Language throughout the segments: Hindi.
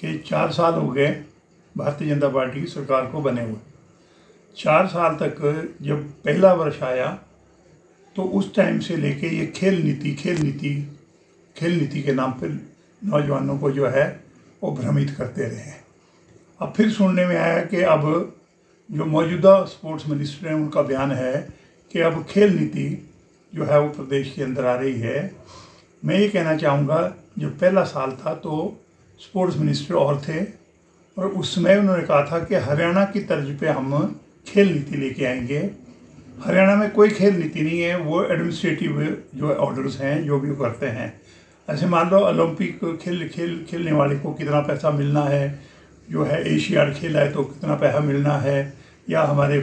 कि 4 साल हो गए भारतीय जनता पार्टी की सरकार को बने हुए। 4 साल तक जब पहला वर्ष आया तो उस टाइम से लेके ये खेल नीति के नाम पर नौजवानों को जो है वो भ्रमित करते रहे। अब फिर सुनने में आया कि अब जो मौजूदा स्पोर्ट्स मिनिस्टर हैं उनका बयान है कि अब खेल नीति जो है वो प्रदेश के अंदर आ रही है। मैं ये कहना चाहूँगा, जब पहला साल था तो स्पोर्ट्स मिनिस्टर और थे और उस समय उन्होंने कहा था कि हरियाणा की तर्ज पे हम खेल नीति लेके आएंगे। हरियाणा में कोई खेल नीति नहीं है, वो एडमिनिस्ट्रेटिव जो ऑर्डर्स हैं जो भी वो करते हैं। ऐसे मान लो ओलंपिक खेलने वाले को कितना पैसा मिलना है, जो है एशियाड खेला है तो कितना पैसा मिलना है, या हमारे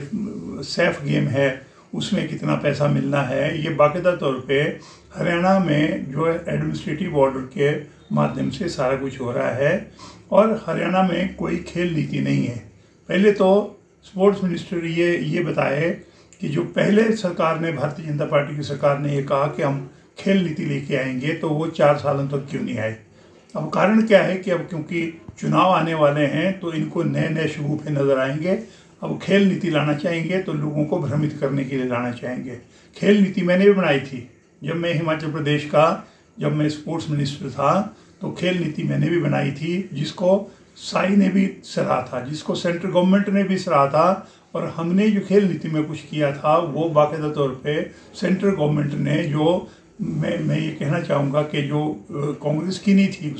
सैफ गेम है उसमें कितना पैसा मिलना है, ये बाकायदा तौर पे हरियाणा में जो है एडमिनिस्ट्रेटिव ऑर्डर के माध्यम से सारा कुछ हो रहा है। और हरियाणा में कोई खेल नीति नहीं है। पहले तो स्पोर्ट्स मिनिस्टर ये बताए कि जो पहले सरकार ने, भारतीय जनता पार्टी की सरकार ने ये कहा कि हम खेल नीति लेके आएंगे, तो वो 4 सालों तक क्यों नहीं आए। अब कारण क्या है कि अब क्योंकि चुनाव आने वाले हैं तो इनको नए नए शगुफे नज़र आएंगे। अब खेल नीति लाना चाहेंगे तो लोगों को भ्रमित करने के लिए लाना चाहेंगे। खेल नीति मैंने भी बनाई थी जब मैं हिमाचल प्रदेश का, जब मैं स्पोर्ट्स मिनिस्टर था, तो खेल नीति मैंने भी बनाई थी, जिसको साई ने भी सराहा था, जिसको सेंट्रल गवर्नमेंट ने भी सराहा था। और हमने जो खेल नीति में कुछ किया था वो बाकायदा तौर पे सेंट्रल गवर्नमेंट ने, जो मैं ये कहना चाहूँगा कि जो कांग्रेस की नहीं थी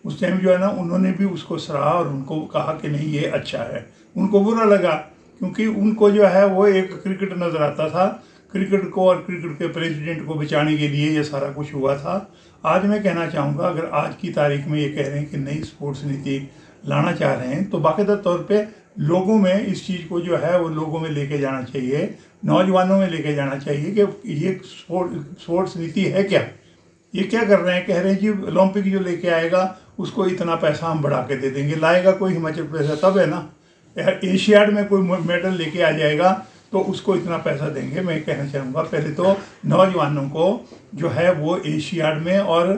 उस टाइम जो है ना, उन्होंने भी उसको सराहा और उनको कहा कि नहीं ये अच्छा है। उनको बुरा लगा क्योंकि उनको जो है वो एक क्रिकेट नज़र आता था, क्रिकेट को और क्रिकेट के प्रेसिडेंट को बचाने के लिए ये सारा कुछ हुआ था। आज मैं कहना चाहूँगा, अगर आज की तारीख में ये कह रहे हैं कि नई स्पोर्ट्स नीति लाना चाह रहे हैं तो बाकायदा तौर पे लोगों में इस चीज़ को जो है वो लोगों में लेके जाना चाहिए, नौजवानों में लेके जाना चाहिए कि ये स्पोर्ट्स नीति है क्या। ये क्या कर रहे हैं, कह रहे हैं जी ओलंपिक जो लेके आएगा उसको इतना पैसा हम बढ़ा के दे देंगे। लाएगा कोई हिमाचल प्रदेश तब है ना, एशियाड में कोई मेडल लेके आ जाएगा तो उसको इतना पैसा देंगे। मैं कहना चाहूँगा पहले तो नौजवानों को जो है वो एशियाड में और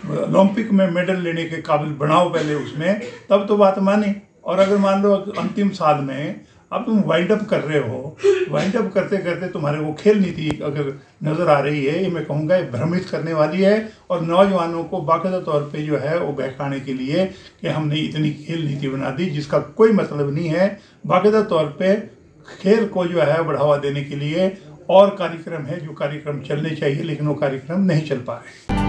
ओलंपिक में मेडल लेने के काबिल बनाओ पहले, उसमें तब तो बात माने। और अगर मान लो अंतिम साल में अब तुम वाइंड अप कर रहे हो, वाइंड अप करते करते तुम्हारे वो खेल नीति अगर नज़र आ रही है, ये मैं कहूँगा ये भ्रमित करने वाली है और नौजवानों को बाकायदा तौर पे जो है वो बहकाने के लिए कि हमने इतनी खेल नीति बना दी जिसका कोई मतलब नहीं है। बाकायदा तौर पे खेल को जो है बढ़ावा देने के लिए और कार्यक्रम है, जो कार्यक्रम चलने चाहिए, लेकिन वो कार्यक्रम नहीं चल पा रहे।